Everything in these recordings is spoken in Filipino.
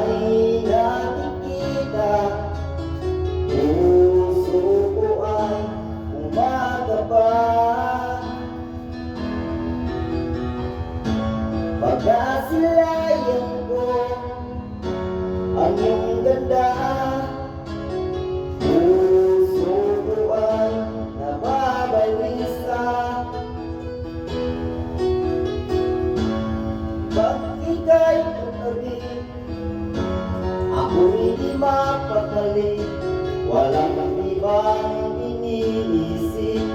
ika'y nakikita, puso ko ay umakaba. Pagkasilayan ko ang iyong ganda, puso ko ay nababalisa. Pag ika'y katabi, ako'y di mapakali. Walang ibang iniisip,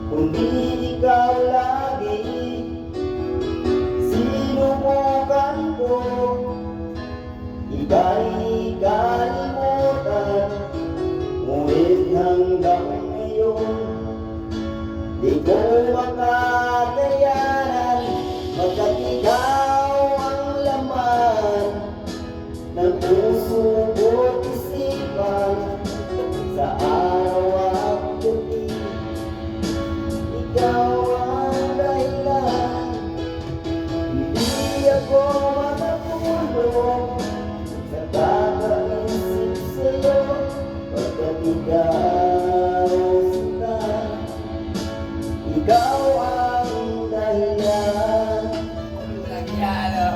kundi ikaw lagi. Sinubukan ko, ika'y kalimutan, ngunit hanggang ngayon di ko makakayanan, pagkat ikaw ang laman ng puso ko't isipan. Sa araw at gabi, ikaw ang dahilan. Hindi ako makatulog sa kakaisip sa'yo, pagkat ikaw sinta, ikaw ang dahilan. Nagyalo.